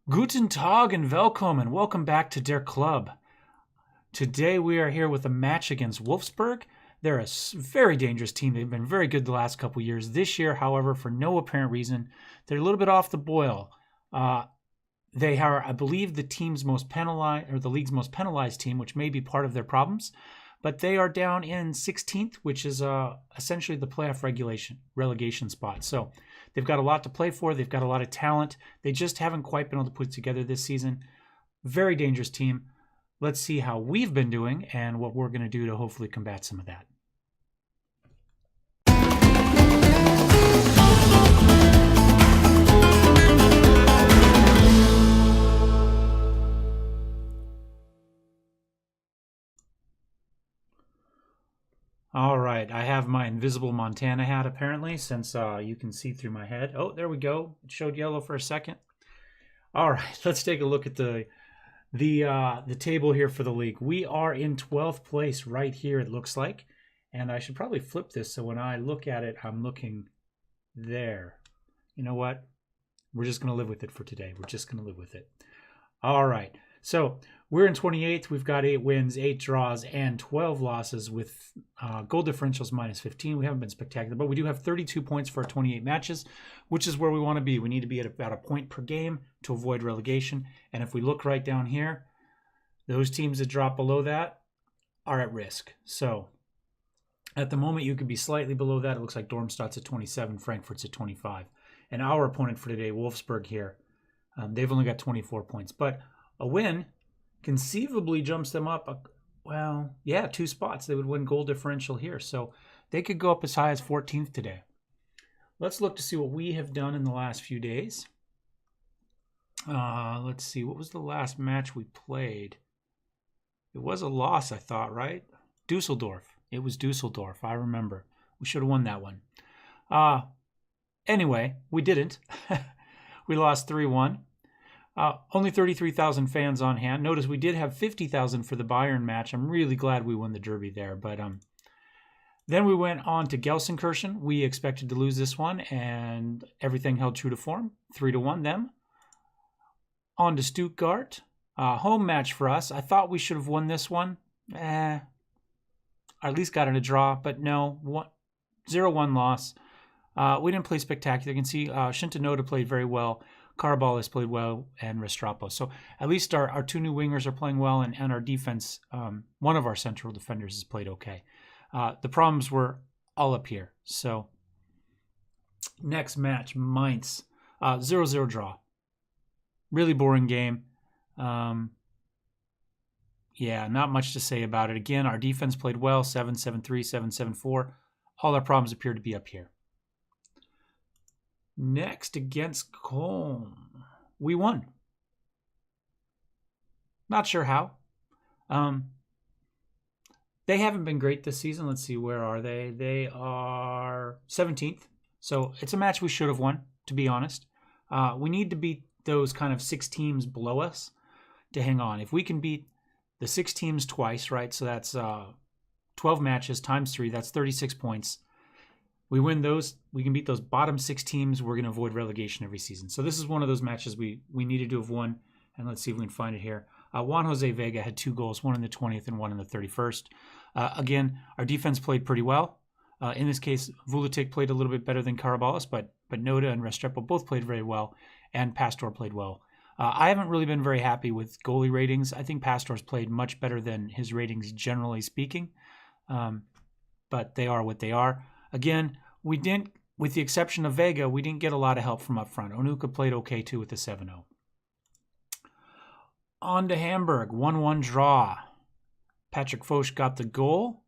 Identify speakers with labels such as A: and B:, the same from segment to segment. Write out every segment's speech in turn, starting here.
A: Guten Tag and welcome back to Der Club. Today we are here with a match against Wolfsburg. They're a very dangerous team. They've been very good the last couple years. This year, however, for no apparent reason, they're a little bit off the boil. They are, I believe, the league's most penalized team, which may be part of their problems. But they are down in 16th, which is essentially the playoff relegation spot. So they've got a lot to play for. They've got a lot of talent. They just haven't quite been able to put it together this season. Very dangerous team. Let's see how we've been doing and what we're going to do to hopefully combat some of that. All right, I have my invisible Montana hat apparently, since you can see through my head. Oh, there we go. It showed yellow for a second. All right, let's take a look at the table here for the league. We are in 12th place right here, it looks like. And I should probably flip this so when I look at it, I'm looking there. You know what? We're just going to live with it for today. We're just going to live with it. All right. So we're in 28th. We've got 8 wins, 8 draws, and 12 losses with goal differentials minus 15. We haven't been spectacular, but we do have 32 points for our 28 matches, which is where we want to be. We need to be at about a point per game to avoid relegation. And if we look right down here, those teams that drop below that are at risk. So at the moment, you could be slightly below that. It looks like Darmstadt's at 27, Frankfurt's at 25. And our opponent for today, Wolfsburg here, they've only got 24 points. But a win conceivably jumps them up, 2 spots. They would win goal differential here. So they could go up as high as 14th today. Let's look to see what we have done in the last few days. Let's see. What was the last match we played? It was a loss, I thought, right? Dusseldorf. It was Dusseldorf. I remember. We should have won that one. Anyway, we didn't. We lost 3-1. Only 33,000 fans on hand. Notice we did have 50,000 for the Bayern match. I'm really glad we won the derby there. But then we went on to Gelsenkirchen. We expected to lose this one, and everything held true to form. 3-1 them. On to Stuttgart. Home match for us. I thought we should have won this one. At least got in a draw, but no. 0-1 loss. We didn't play spectacular. You can see Shintanoda played very well. Carabalis played well, and Restrepo. So at least our 2 new wingers are playing well, and our defense, one of our central defenders has played okay. The problems were all up here. So next match, Mainz. 0-0 draw. Really boring game. Not much to say about it. Again, our defense played well, 7-7-3, 7-7-4. All our problems appear to be up here. Next, against Köln, we won. Not sure how. They haven't been great this season. Let's see, where are they? They are 17th. So it's a match we should have won, to be honest. We need to beat those kind of 6 teams below us to hang on. If we can beat the 6 teams twice, right? So that's 12 matches times 3. That's 36 points. We win those, we can beat those bottom 6 teams. We're going to avoid relegation every season. So this is one of those matches we needed to have won. And let's see if we can find it here. Juan Jose Vega had 2 goals, one in the 20th and one in the 31st. Again, our defense played pretty well. In this case, Vuletic played a little bit better than Carabalis, but Noda and Restrepo both played very well, and Pastor played well. I haven't really been very happy with goalie ratings. I think Pastor's played much better than his ratings, generally speaking. But they are what they are. Again, we didn't, with the exception of Vega, we didn't get a lot of help from up front. Onuka played okay too with the 7-0. On to Hamburg, 1-1 draw. Patrick Foch got the goal.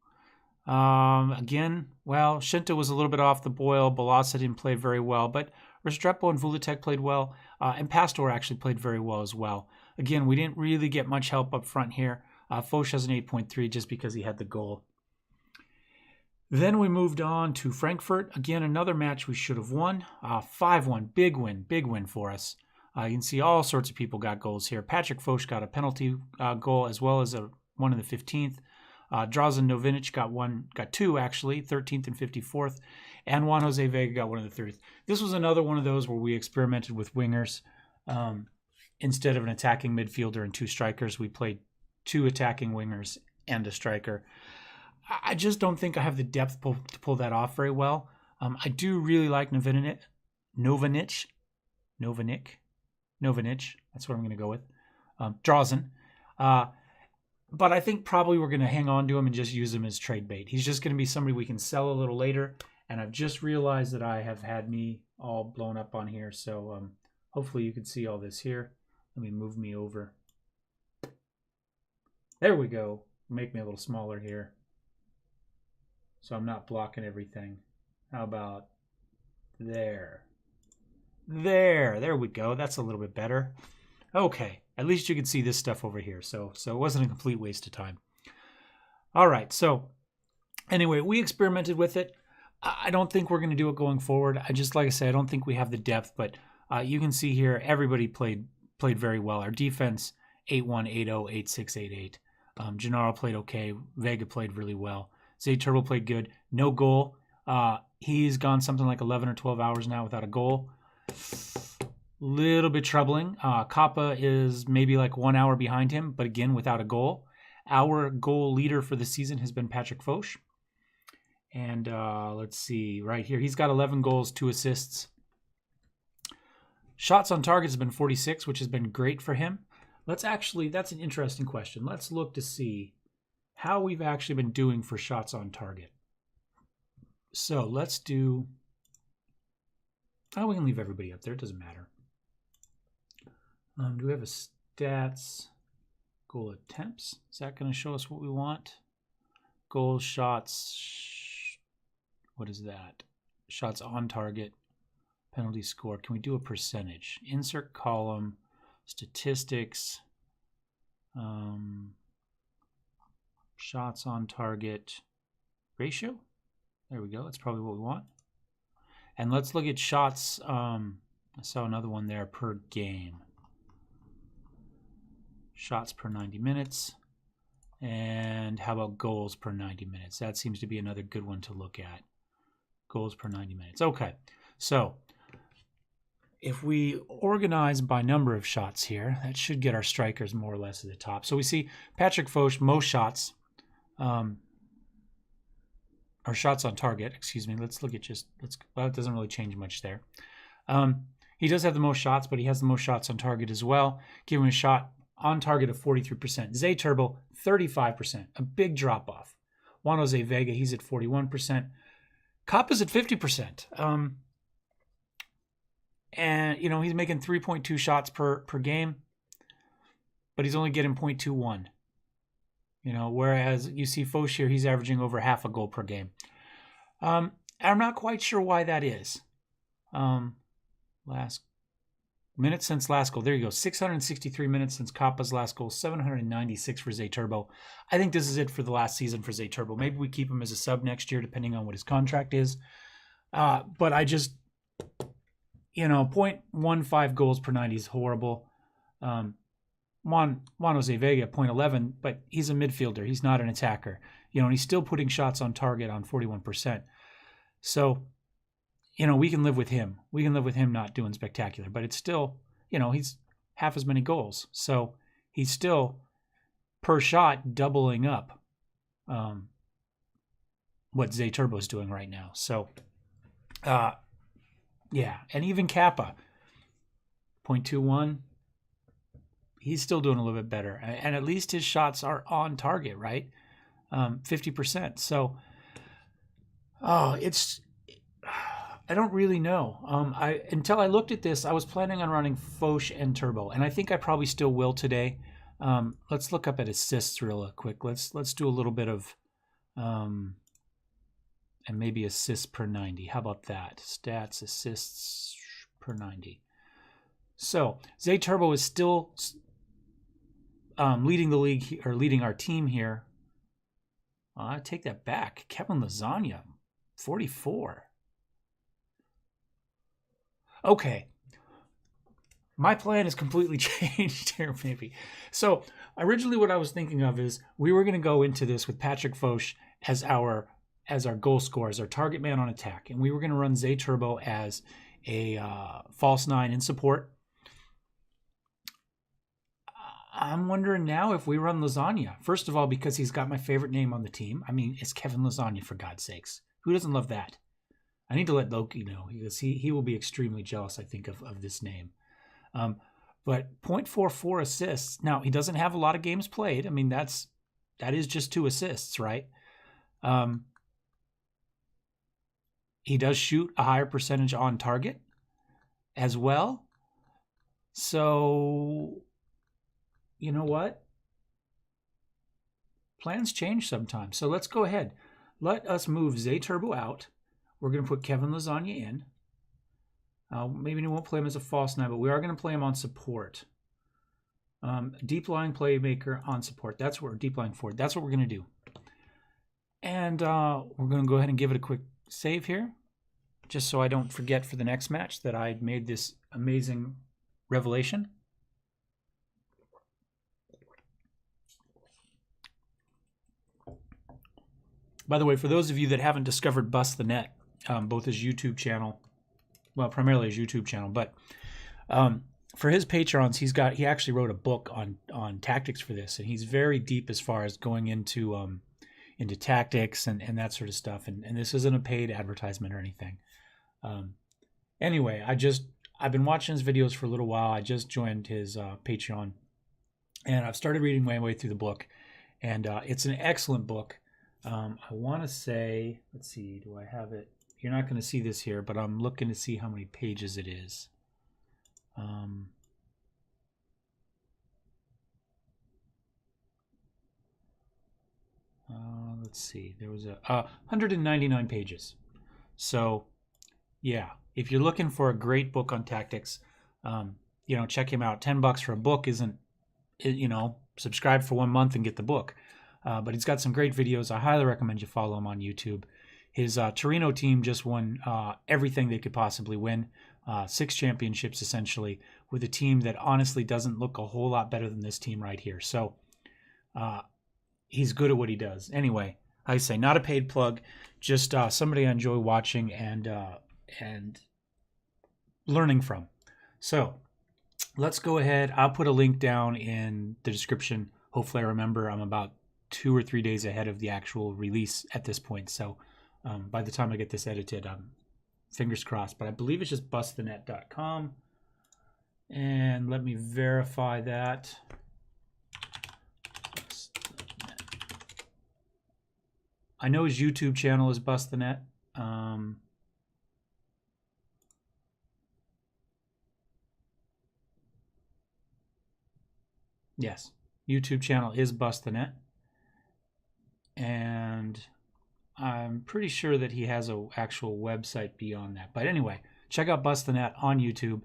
A: Again, Shinta was a little bit off the boil. Balasa didn't play very well, but Restrepo and Vuletic played well, and Pastor actually played very well as well. Again, we didn't really get much help up front here. Foch has an 8.3 just because he had the goal. Then we moved on to Frankfurt. Again, another match we should have won. 5-1, big win for us. You can see all sorts of people got goals here. Patrick Foch got a penalty goal as well as one in the 15th. Drazen Novinic got 2 actually, 13th and 54th. And Juan Jose Vega got one in the 30th. This was another one of those where we experimented with wingers. instead of an attacking midfielder and 2 strikers, we played 2 attacking wingers and a striker. I just don't think I have the depth to pull that off very well. I do really like Novinic. That's what I'm going to go with. Drazen. But I think probably we're going to hang on to him and just use him as trade bait. He's just going to be somebody we can sell a little later. And I've just realized that I have had me all blown up on here. So hopefully you can see all this here. Let me move me over. There we go. Make me a little smaller here, so I'm not blocking everything. How about there? There we go. That's a little bit better. Okay, at least you can see this stuff over here. So it wasn't a complete waste of time. All right, so anyway, we experimented with it. I don't think we're going to do it going forward. Like I said, I don't think we have the depth, but you can see here everybody played very well. Our defense 8-1, 8-0, 8-6, 8-8. Gennaro played okay. Vega played really well. Zayturbo played good. No goal. He's gone something like 11 or 12 hours now without a goal. Little bit troubling. Kappa is maybe like 1 hour behind him, but again, without a goal. Our goal leader for the season has been Patrick Foch. And let's see, right here, he's got 11 goals, 2 assists. Shots on target has been 46, which has been great for him. That's an interesting question. Let's look to see how we've actually been doing for shots on target. So let's do, we can leave everybody up there. It doesn't matter. Do we have a stats? Goal attempts. Is that going to show us what we want? Goals, shots. What is that? Shots on target. Penalty score. Can we do a percentage? Insert column. Statistics. Shots on target. Ratio. There we go. That's probably what we want. And let's look at shots. I saw another one there per game. Shots per 90 minutes. And how about goals per 90 minutes? That seems to be another good one to look at. Goals per 90 minutes. Okay, so if we organize by number of shots here, that should get our strikers more or less at the top. So we see Patrick Foch, most shots, or shots on target, excuse me. Let's look at well, it doesn't really change much there. He does have the most shots, but he has the most shots on target as well. Give him a shot on target of 43%. Zayturbo, 35%. A big drop off. Juan Jose Vega, he's at 41%. Kappa's at 50%. And, he's making 3.2 shots per game, but he's only getting 0.21. Whereas you see Foch here, he's averaging over half a goal per game. I'm not quite sure why that is. Last minutes since last goal. There you go. 663 minutes since Kappa's last goal. 796 for Zayturbo. I think this is it for the last season for Zayturbo. Maybe we keep him as a sub next year, depending on what his contract is. But I just, 0.15 goals per 90 is horrible. Juan Jose Vega, 0.11, but he's a midfielder. He's not an attacker. And he's still putting shots on target on 41%. So, we can live with him. We can live with him not doing spectacular, but it's still, he's half as many goals. So he's still, per shot, doubling up what Zayturbo's doing right now. So, yeah. And even Kappa, 0.21, he's still doing a little bit better. And at least his shots are on target, right? 50%. So, I don't really know. Until I looked at this, I was planning on running Foch and Turbo, and I think I probably still will today. Let's look up at assists real quick. Let's do a little bit of, and maybe assists per 90. How about that? Stats, assists per 90. So Zayturbo is still leading the league, or leading our team here. I take that back. Kevin Lasagna, 44. Okay, my plan has completely changed here, maybe. So originally what I was thinking of is we were going to go into this with Patrick Foch as our goal scorer, as our target man on attack. And we were going to run Zayturbo as a false 9 in support. I'm wondering now if we run Lasagna. First of all, because he's got my favorite name on the team. I mean, it's Kevin Lasagna, for God's sakes. Who doesn't love that? I need to let Loki know, because he will be extremely jealous, I think, of this name. But 0.44 assists. Now, he doesn't have a lot of games played. I mean, that is just 2 assists, right? He does shoot a higher percentage on target as well. So, you know what? Plans change sometimes. So let's go ahead. Let us move Zayturbo out. We're going to put Kevin Lasagna in. Maybe we won't play him as a false 9, but we are going to play him on support. Deep lying playmaker on support. That's what we're deep lying forward. That's what we're going to do. And we're going to go ahead and give it a quick save here, just so I don't forget for the next match that I made this amazing revelation. By the way, for those of you that haven't discovered Bust the Net, both his YouTube channel, well, primarily his YouTube channel, but for his patrons, he actually wrote a book on tactics for this, and he's very deep as far as going into tactics and that sort of stuff. And this isn't a paid advertisement or anything. Anyway, I've been watching his videos for a little while. I just joined his Patreon, and I've started reading my way through the book, and it's an excellent book. I want to say, let's see, do I have it? You're not going to see this here, but I'm looking to see how many pages it is. Let's see, there was 199 pages. So yeah, if you're looking for a great book on tactics, check him out. $10 for a book isn't, subscribe for 1 month and get the book. But he's got some great videos. I highly recommend you follow him on YouTube. His Torino team just won everything they could possibly win. 6 championships, essentially, with a team that honestly doesn't look a whole lot better than this team right here. So he's good at what he does. Anyway, I say, not a paid plug, just somebody I enjoy watching and learning from. So let's go ahead. I'll put a link down in the description. Hopefully I remember. I'm about 2 or 3 days ahead of the actual release at this point. So by the time I get this edited, fingers crossed. But I believe it's just bustthenet.com. And let me verify that. I know his YouTube channel is Bust the Net. Yes, YouTube channel is Bust the Net. And I'm pretty sure that he has an actual website beyond that. But anyway, check out Bust the Net on YouTube.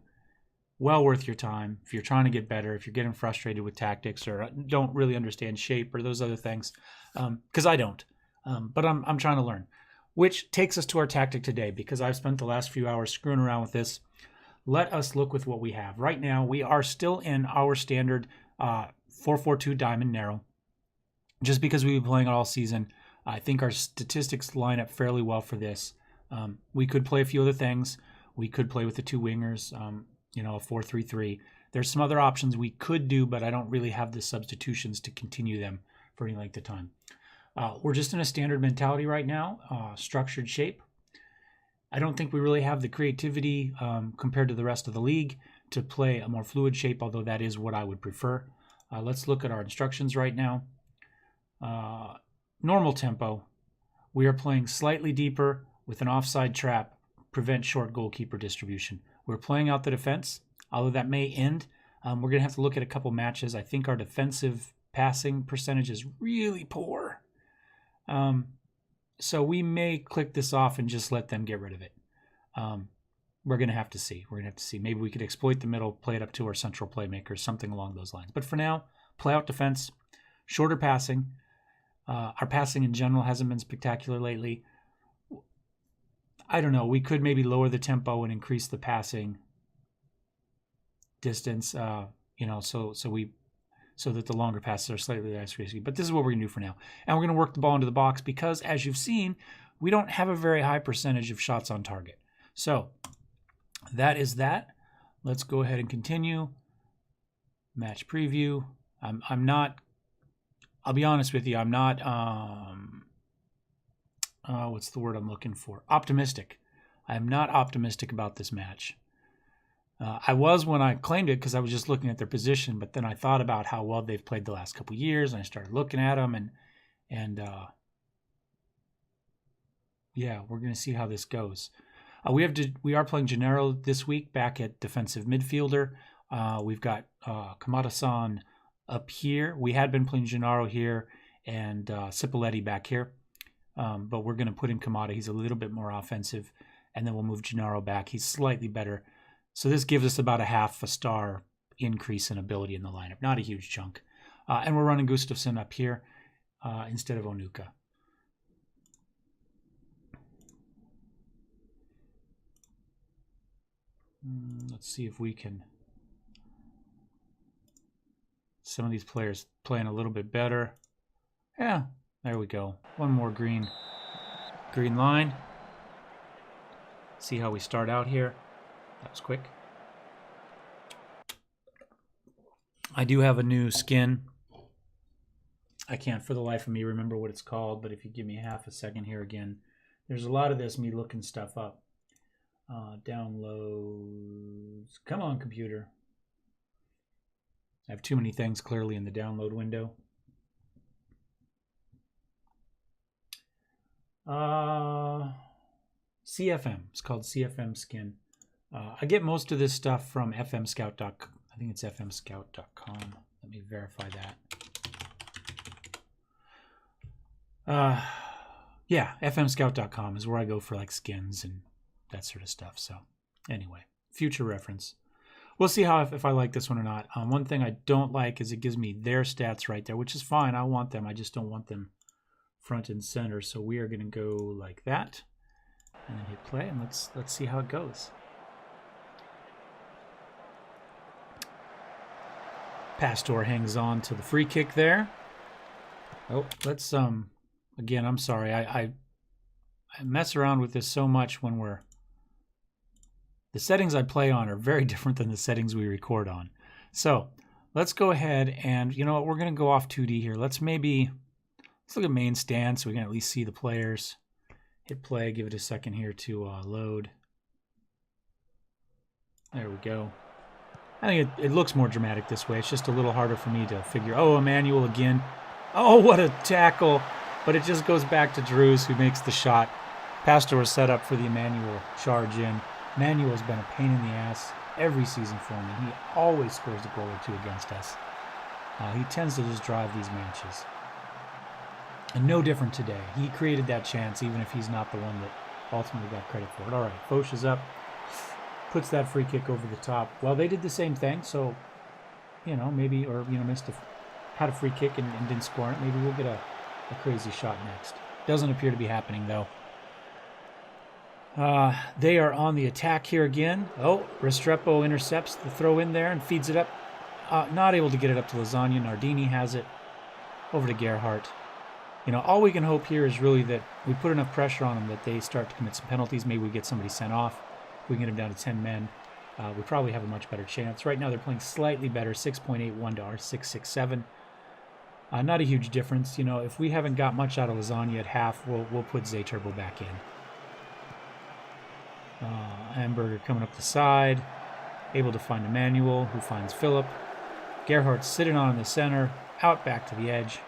A: Well worth your time if you're trying to get better, if you're getting frustrated with tactics or don't really understand shape or those other things, because I don't. But I'm trying to learn, which takes us to our tactic today, because I've spent the last few hours screwing around with this. Let us look with what we have. Right now, we are still in our standard 4-4-2 diamond narrow. Just because we've been playing it all season, I think our statistics line up fairly well for this. We could play a few other things. We could play with the 2 wingers, a 4-3-3. There's some other options we could do, but I don't really have the substitutions to continue them for any length of time. We're just in a standard mentality right now, structured shape. I don't think we really have the creativity compared to the rest of the league to play a more fluid shape, although that is what I would prefer. Let's look at our instructions right now. Normal tempo. We are playing slightly deeper with an offside trap, prevent short goalkeeper distribution. We're playing out the defense, although that may end. We're going to have to look at a couple matches. I think our defensive passing percentage is really poor. So we may click this off and just let them get rid of it. We're going to have to see. Maybe we could exploit the middle, play it up to our central playmakers, something along those lines. But for now, play out defense, shorter passing. Our passing in general hasn't been spectacular lately. I don't know. We could maybe lower the tempo and increase the passing distance, so that the longer passes are slightly less risky. But this is what we're going to do for now. And we're going to work the ball into the box because, as you've seen, we don't have a very high percentage of shots on target. So that is that. Let's go ahead and continue. Match preview. I'm not. I'll be honest with you. I'm not. What's the word I'm looking for? Optimistic. I am not optimistic about this match. I was when I claimed it because I was just looking at their position, but then I thought about how well they've played the last couple of years, and I started looking at them, and yeah, we're going to see how this goes. We are playing Gennaro this week back at defensive midfielder. We've got Kamada-san up here. We had been playing Gennaro here and Cipoletti back here, but we're going to put in Kamada. He's a little bit more offensive, and then we'll move Gennaro back. He's slightly better. So this gives us about a half a star increase in ability in the lineup. Not a huge chunk. And we're running Gustafsson up here instead of Onuka. Let's see if we can... Some of these players playing a little bit better. Yeah, there we go. One more green line. See how we start out here. That was quick. I do have a new skin. I can't for the life of me remember what it's called, but if you give me half a second here again, there's a lot of this me looking stuff up. Downloads. Come on, computer. I have too many things clearly in the download window. CFM. It's called CFM skin. I get most of this stuff from fmscout.com. I think it's fmscout.com. Let me verify that. Yeah, fmscout.com is where I go for like skins and that sort of stuff. So anyway, future reference. We'll see how if I like this one or not. One thing I don't like is it gives me their stats right there, which is fine. I want them. I just don't want them front and center. So we are going to go like that and then hit play, and let's see how it goes. Pastor hangs on to the free kick there. Oh, let's again, I'm sorry. I mess around with this so much when the settings I play on are very different than the settings we record on. So let's go ahead and, you know what, we're going to go off 2D here. Let's look at main stand so we can at least see the players. Hit play, give it a second here to load. There we go. I think it looks more dramatic this way. It's just a little harder for me to figure. Oh, Emmanuel again. Oh, what a tackle. But it just goes back to Drews, who makes the shot. Pastor was set up for the Emmanuel charge in. Emmanuel's been a pain in the ass every season for me. He always scores a goal or two against us. He tends to just drive these matches. And no different today. He created that chance, even if he's not the one that ultimately got credit for it. All right, Foch is up. Puts that free kick over the top. Well, they did the same thing, so, you know, maybe, or, you know, had a free kick and didn't score it. Maybe we'll get a crazy shot next. Doesn't appear to be happening, though. They are on the attack here again. Oh, Restrepo intercepts the throw in there and feeds it up. Not able to get it up to Lasagna. Nardini has it. Over to Gerhardt. You know, all we can hope here is really that we put enough pressure on them that they start to commit some penalties. Maybe we get somebody sent off. If we can get them down to 10 men, we probably have a much better chance. Right now they're playing slightly better, 6.81 to our 6.67. Not a huge difference. You know, if we haven't got much out of Lasagna at half, we'll put Zayturbo back in. Amberger coming up the side, able to find Emmanuel, who finds Philip. Gerhardt sitting on in the center, out back to the edge.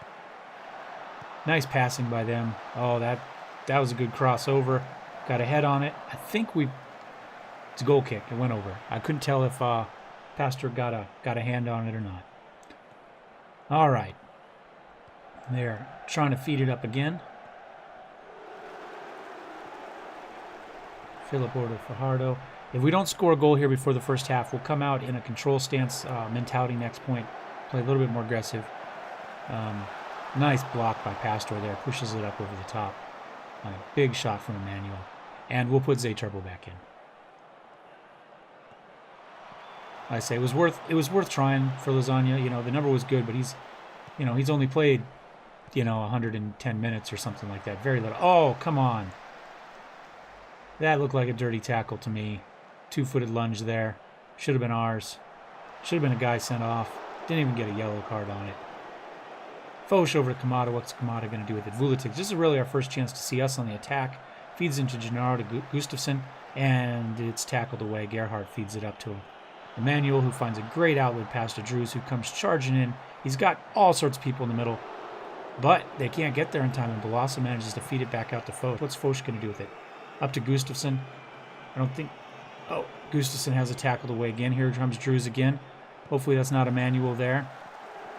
A: Nice passing by them. Oh, that was a good crossover. Got a head on it. I think it's a goal kick. It went over. I couldn't tell if Pastor got a hand on it or not. All right. They're trying to feed it up again. Philip over to Fajardo. If we don't score a goal here before the first half, we'll come out in a control stance mentality next point. Play a little bit more aggressive. Nice block by Pastor there. Pushes it up over the top. Big shot from Emmanuel. And we'll put Zayturbo back in. I say it was worth trying for Lasagna. You know, the number was good, but he's only played, 110 minutes or something like that. Very little. Oh, come on. That looked like a dirty tackle to me. Two-footed lunge there. Should have been ours. Should have been a guy sent off. Didn't even get a yellow card on it. Foch over to Kamada. What's Kamada going to do with it? Vuletic. This is really our first chance to see us on the attack. Feeds into Gennaro to Gustafsson, and it's tackled away. Gerhardt feeds it up to Emmanuel, who finds a great outlet pass to Drews, who comes charging in. He's got all sorts of people in the middle, but they can't get there in time, and Balassa manages to feed it back out to Foch. What's Foch going to do with it? Up to Gustafsson. I don't think... Oh, Gustafsson has it tackled away again. Here comes Drews again. Hopefully that's not Emmanuel there.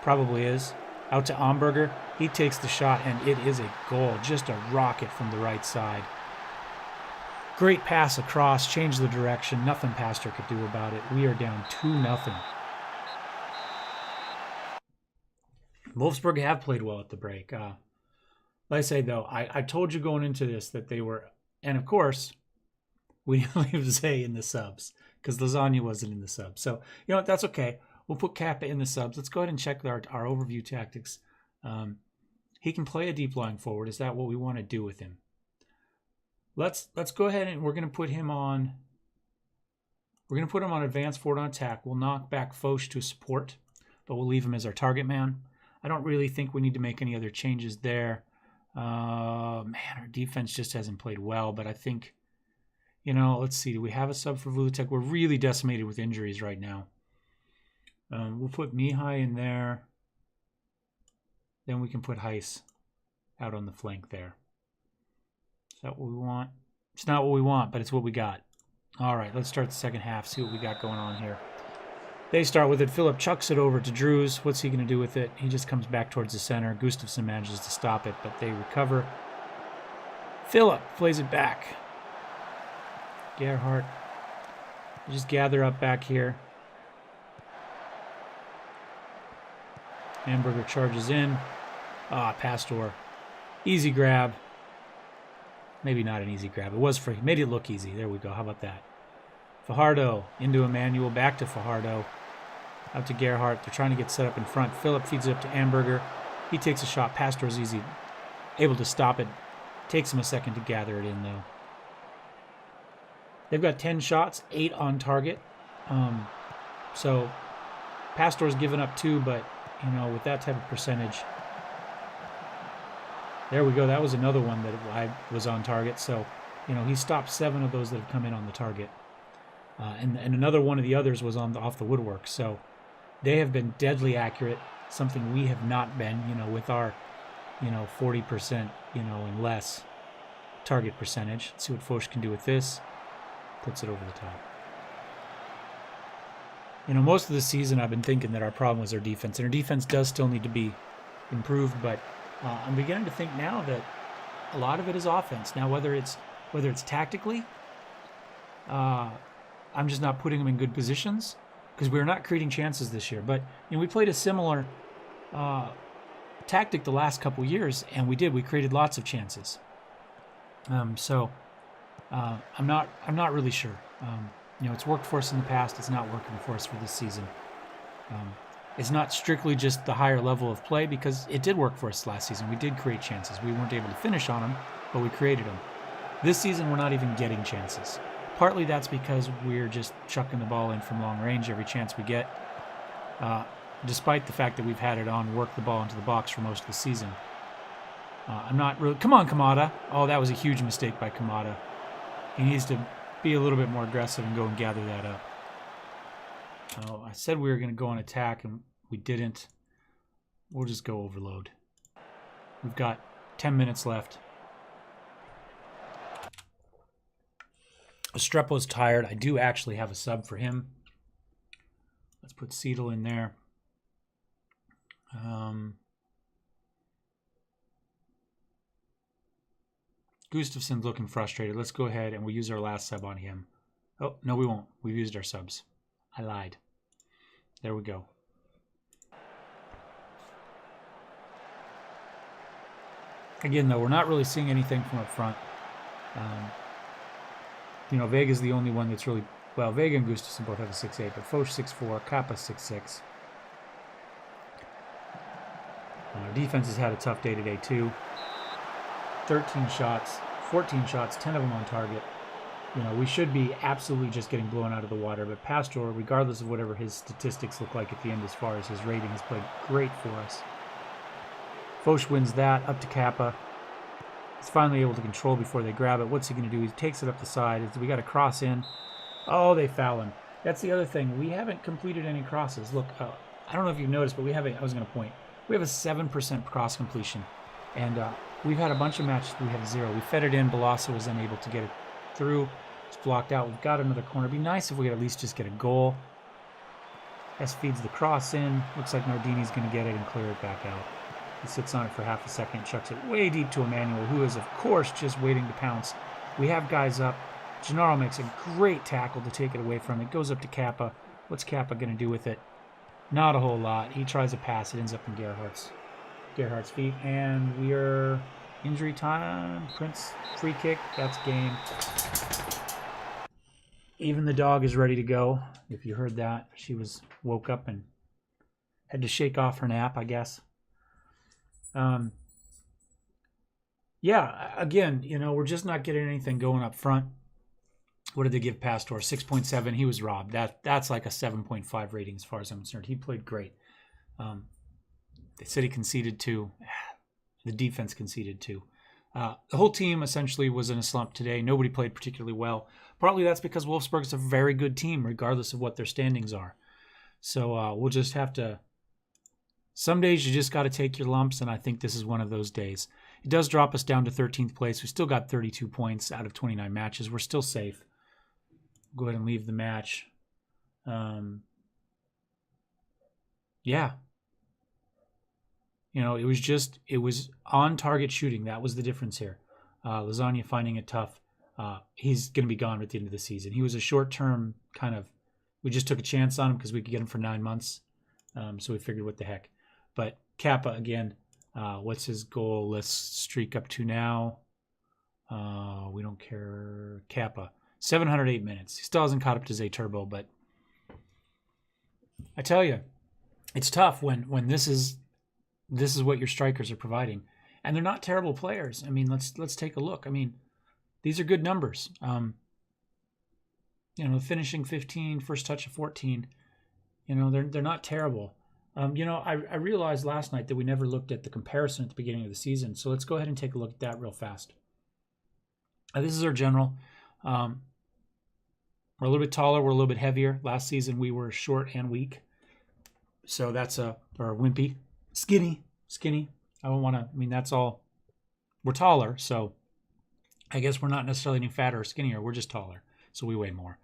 A: Probably is. Out to Amberger. He takes the shot, and it is a goal. Just a rocket from the right side. Great pass across. Changed the direction. Nothing Pastor could do about it. We are down 2-0. Wolfsburg have played well at the break. Like I say, though, I told you going into this that they were... And, of course, we didn't leave Zay in the subs because Lasagna wasn't in the subs. So, you know what? That's okay. We'll put Kappa in the subs. Let's go ahead and check our overview tactics. He can play a deep line forward. Is that what we want to do with him? Let's go ahead and we're going to put him on. We're going to put him on advanced forward on attack. We'll knock back Foch to support, but we'll leave him as our target man. I don't really think we need to make any other changes there. Man, our defense just hasn't played well, but I think, you know, let's see. Do we have a sub for Vuletic? We're really decimated with injuries right now. We'll put Mihai in there. Then we can put Heiss out on the flank there. Is that what we want? It's not what we want, but it's what we got. All right, let's start the second half, see what we got going on here. They start with it. Philip chucks it over to Drews. What's he going to do with it? He just comes back towards the center. Gustafsson manages to stop it, but they recover. Philip plays it back. Gerhardt. Just gather up back here. Hamburger charges in. Pastor. Easy grab. Maybe not an easy grab. It was free. Made it look easy. There we go. How about that? Fajardo into Emmanuel. Back to Fajardo. Out to Gerhardt. They're trying to get set up in front. Philip feeds it up to Amberger. He takes a shot. Pastor's easy. Able to stop it. Takes him a second to gather it in, though. They've got 10 shots. 8 on target. So Pastor's given up 2, but, you know, with that type of percentage... There we go. That was another one that I was on target. So, you know, he stopped 7 of those that have come in on the target. And another one of the others was off the woodwork. So they have been deadly accurate, something we have not been, you know, with our, you know, 40%, you know, and less target percentage. Let's see what Foch can do with this. Puts it over the top. You know, most of the season I've been thinking that our problem was our defense. And our defense does still need to be improved, but I'm beginning to think now that a lot of it is offense. Now, whether it's tactically, I'm just not putting them in good positions because we're not creating chances this year. But you know, we played a similar tactic the last couple years, and we created lots of chances. So I'm not really sure. You know, it's worked for us in the past. It's not working for us for this season. It's not strictly just the higher level of play because it did work for us last season. We did create chances. We weren't able to finish on them, but we created them. This season, we're not even getting chances. Partly that's because we're just chucking the ball in from long range every chance we get, despite the fact that we've had it on work the ball into the box for most of the season. I'm not really... Come on, Kamada. Oh, that was a huge mistake by Kamada. He needs to be a little bit more aggressive and go and gather that up. Oh, I said we were going to go on attack, and we didn't. We'll just go overload. We've got 10 minutes left. Estrepo's tired. I do actually have a sub for him. Let's put Seidel in there. Gustafsson's looking frustrated. Let's go ahead and we'll use our last sub on him. Oh, no, we won't. We've used our subs. I lied. There we go. Again, though, we're not really seeing anything from up front. You know, Vega's the only one that's really... Well, Vega and Gustafsson both have a 6'8", but Foch 6'4", Kappa 6'6". Our defense has had a tough day today, too. 13 shots, 14 shots, 10 of them on target. We should be absolutely just getting blown out of the water. But Pastor, regardless of whatever his statistics look like at the end as far as his rating, has played great for us. Foch wins that, up to Kappa. He's finally able to control before they grab it. What's he going to do? He takes it up the side. We got to cross in. Oh, they foul him. That's the other thing. We haven't completed any crosses. Look, I don't know if you've noticed, but we have I was going to point. We have a 7% cross completion. And we've had a bunch of matches we have 0. We fed it in. Balassa was unable to get it through. It's blocked out. We've got another corner. It'd be nice if we could at least just get a goal. S feeds the cross in. Looks like Nardini's going to get it and clear it back out. He sits on it for half a second, chucks it way deep to Emmanuel, who is, of course, just waiting to pounce. We have guys up. Gennaro makes a great tackle to take it away from it. Goes up to Kappa. What's Kappa going to do with it? Not a whole lot. He tries a pass. It ends up in Gerhardt's feet. And we are injury time. Prince free kick. That's game. Even the dog is ready to go. If you heard that, she woke up and had to shake off her nap, I guess. Yeah, again, we're just not getting anything going up front. What did they give Pastor? 6.7. He was robbed. That's like a 7.5 rating as far as I'm concerned. He played great. They said he conceded 2. The defense conceded 2. The whole team essentially was in a slump today. Nobody played particularly well. Partly that's because Wolfsburg is a very good team, regardless of what their standings are. So we'll just have to... Some days you just got to take your lumps, and I think this is one of those days. It does drop us down to 13th place. We still got 32 points out of 29 matches. We're still safe. Go ahead and leave the match. Yeah. It was on-target shooting. That was the difference here. Lasagna finding it tough. He's going to be gone at the end of the season. He was a short-term kind of... We just took a chance on him because we could get him for 9 months. So we figured, what the heck. But Kappa, again, what's his goal? Let's streak up to now. We don't care. Kappa, 708 minutes. He still hasn't caught up to Zay Turbo, but I tell you, it's tough when this is what your strikers are providing. And they're not terrible players. I mean, let's take a look. I mean, these are good numbers. Finishing 15, first touch of 14. They're not terrible. I realized last night that we never looked at the comparison at the beginning of the season. So let's go ahead and take a look at that real fast. This is our general. We're a little bit taller. We're a little bit heavier. Last season we were short and weak. So that's or wimpy. Skinny. That's all. We're taller. So I guess we're not necessarily any fatter or skinnier. We're just taller. So we weigh more.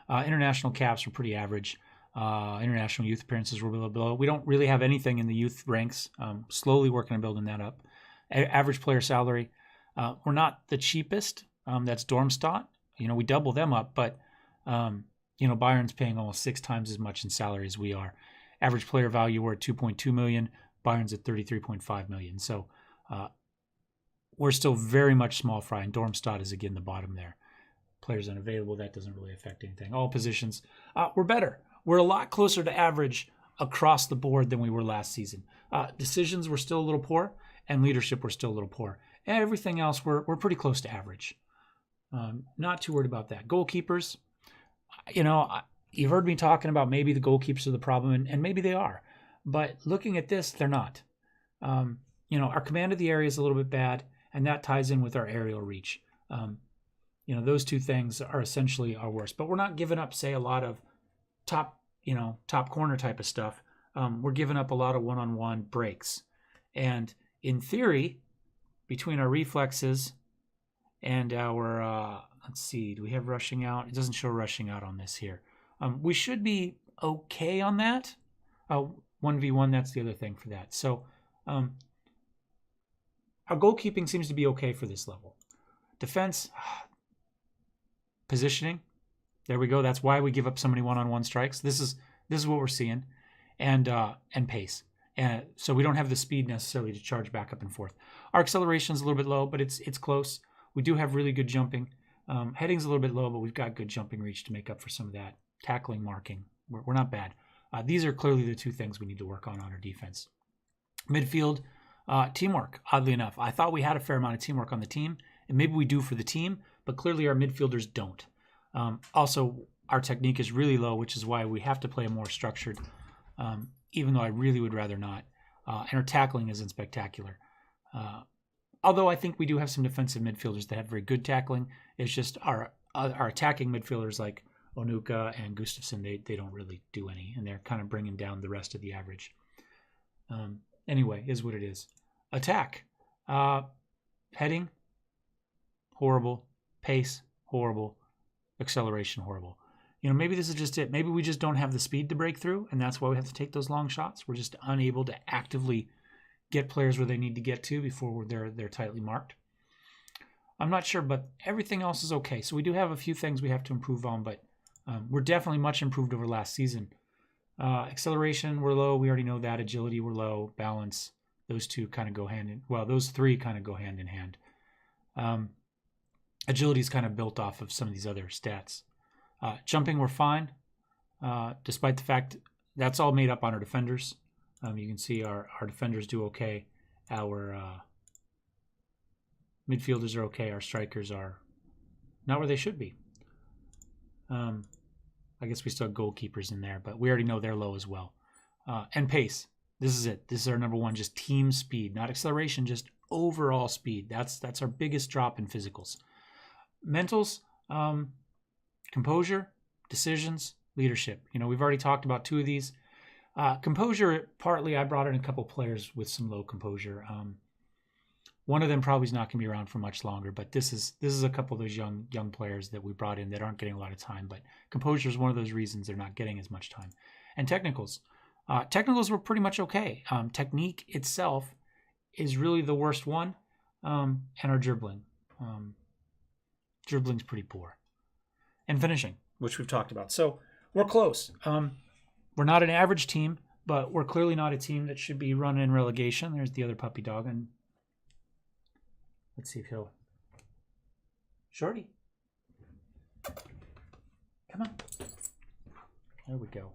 A: International caps are pretty average. International youth appearances were a little below. We don't really have anything in the youth ranks. Slowly working on building that up. Average player salary. We're not the cheapest. That's Darmstadt. We double them up, but Bayern's paying almost 6 times as much in salary as we are. Average player value, we're at 2.2 million. Bayern's at 33.5 million. So we're still very much small fry, and Darmstadt is again the bottom there. Players unavailable, that doesn't really affect anything. All positions, we're better. We're a lot closer to average across the board than we were last season. Decisions were still a little poor, and leadership were still a little poor. And everything else, we're pretty close to average. Not too worried about that. Goalkeepers, you've heard me talking about maybe the goalkeepers are the problem, and maybe they are. But looking at this, they're not. Our command of the area is a little bit bad, and that ties in with our aerial reach. Those two things are essentially our worst. But we're not giving up, say, a lot of top corner type of stuff. We're giving up a lot of one-on-one breaks. And in theory, between our reflexes and our, let's see, do we have rushing out? It doesn't show rushing out on this here. We should be okay on that. 1v1, that's the other thing for that. So our goalkeeping seems to be okay for this level. Defense, positioning, there we go. That's why we give up so many one-on-one strikes. This is what we're seeing, and pace. And so we don't have the speed necessarily to charge back up and forth. Our acceleration is a little bit low, but it's close. We do have really good jumping. Heading's a little bit low, but we've got good jumping reach to make up for some of that. Tackling, marking, we're not bad. These are clearly the two things we need to work on our defense. Midfield, teamwork, oddly enough. I thought we had a fair amount of teamwork on the team, and maybe we do for the team, but clearly our midfielders don't. Also, our technique is really low, which is why we have to play a more structured, even though I really would rather not. And our tackling isn't spectacular. Although I think we do have some defensive midfielders that have very good tackling. It's just our attacking midfielders like Onuka and Gustafsson, they don't really do any, and they're kind of bringing down the rest of the average. Anyway, is what it is. Attack. Heading, horrible. Pace, horrible. Acceleration, horrible. You know, maybe this is just it. Maybe we just don't have the speed to break through, and that's why we have to take those long shots. We're just unable to actively get players where they need to get to before they're tightly marked. I'm not sure, but everything else is okay. So we do have a few things we have to improve on, but we're definitely much improved over last season. Acceleration, we're low. We already know that. Agility, we're low. Balance, those two kind of go hand in. Well, those three kind of go hand in hand. Agility is kind of built off of some of these other stats. Jumping, we're fine, despite the fact that's all made up on our defenders. You can see our defenders do okay. Our midfielders are okay. Our strikers are not where they should be. I guess we still have goalkeepers in there, but we already know they're low as well. And pace. This is it. This is our number one, just team speed, not acceleration, just overall speed. That's our biggest drop in physicals. Mentals, composure, decisions, leadership. You know, we've already talked about two of these. Composure, partly I brought in a couple players with some low composure. One of them probably is not going to be around for much longer, but this is a couple of those young players that we brought in that aren't getting a lot of time. But composure is one of those reasons they're not getting as much time. And technicals. Technicals were pretty much okay. Technique itself is really the worst one, and our dribbling. Dribbling's pretty poor. And finishing, which we've talked about. So we're close. We're not an average team, but we're clearly not a team that should be running in relegation. There's the other puppy dog, and let's see if he'll... Shorty. Come on. There we go.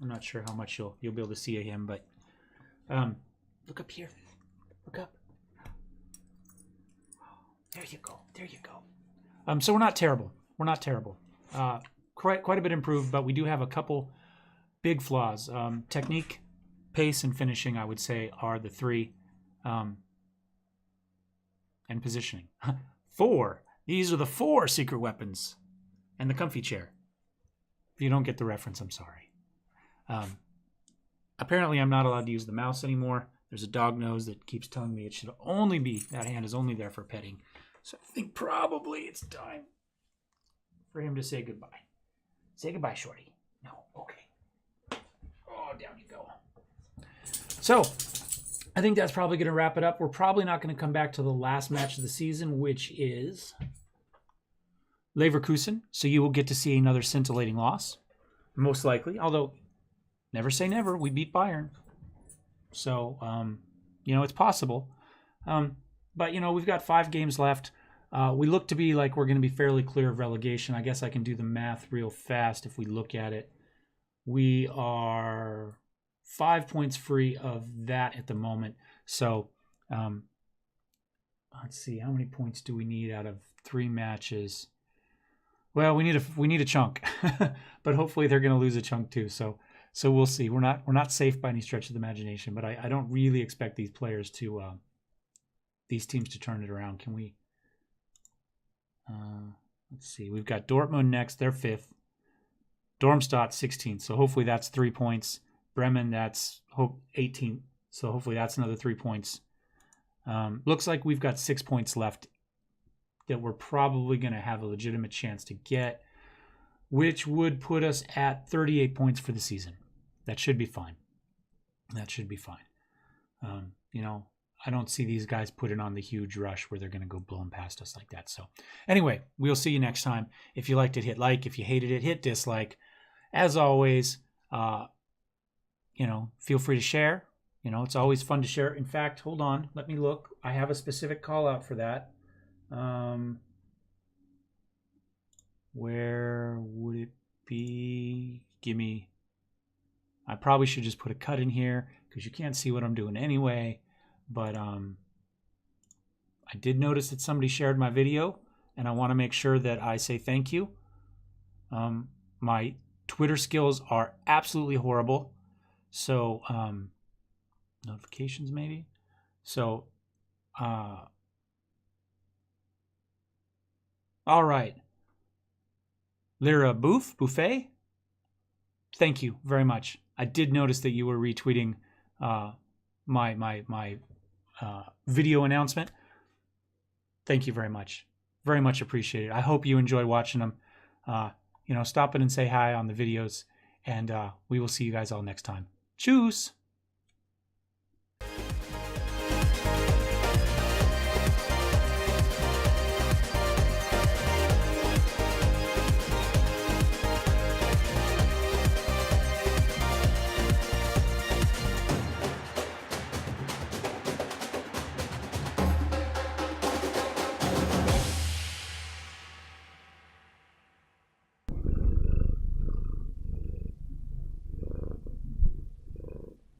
A: I'm not sure how much you'll be able to see him, but look up here. Look up. There you go. There you go. So we're not terrible. We're not terrible. Quite a bit improved, but we do have a couple big flaws. Technique, pace, and finishing, I would say, are the three. And positioning. 4. These are the 4 secret weapons. And the comfy chair. If you don't get the reference, I'm sorry. Apparently, I'm not allowed to use the mouse anymore. There's a dog nose that keeps telling me it should only be, that hand is only there for petting. So I think probably it's time for him to say goodbye. Say goodbye, Shorty. No, okay. Oh, down you go. So I think that's probably going to wrap it up. We're probably not going to come back to the last match of the season, which is Leverkusen. So you will get to see another scintillating loss, most likely. Although, never say never. We beat Bayern. So, you know, it's possible. But, you know, we've got 5 games left. We look to be like we're going to be fairly clear of relegation. I guess I can do the math real fast if we look at it. We are 5 points free of that at the moment. So, let's see. How many points do we need out of 3 matches? Well, we need a chunk. But hopefully they're going to lose a chunk too. So we'll see. We're not safe by any stretch of the imagination, but I don't really expect these players to these teams to turn it around. Can we let's see. We've got Dortmund next. They're 5th. Darmstadt 16th. So hopefully that's 3 points. Bremen, that's 18th. So hopefully that's another 3 points. Looks like we've got 6 points left that we're probably going to have a legitimate chance to get, which would put us at 38 points for the season. That should be fine. That should be fine. You know, I don't see these guys putting on the huge rush where they're going to go blowing past us like that. So anyway, we'll see you next time. If you liked it, hit like. If you hated it, hit dislike. As always, you know, feel free to share. You know, it's always fun to share. In fact, hold on. Let me look. I have a specific call out for that. Where would it be? I probably should just put a cut in here because you can't see what I'm doing anyway. But I did notice that somebody shared my video and I want to make sure that I say thank you. My Twitter skills are absolutely horrible. So, notifications maybe. So, all right. Lyra Buffet, thank you very much. I did notice that you were retweeting my video announcement. Thank you very much. Very much appreciated. I hope you enjoy watching them. Stop in and say hi on the videos, and we will see you guys all next time. Tschüss.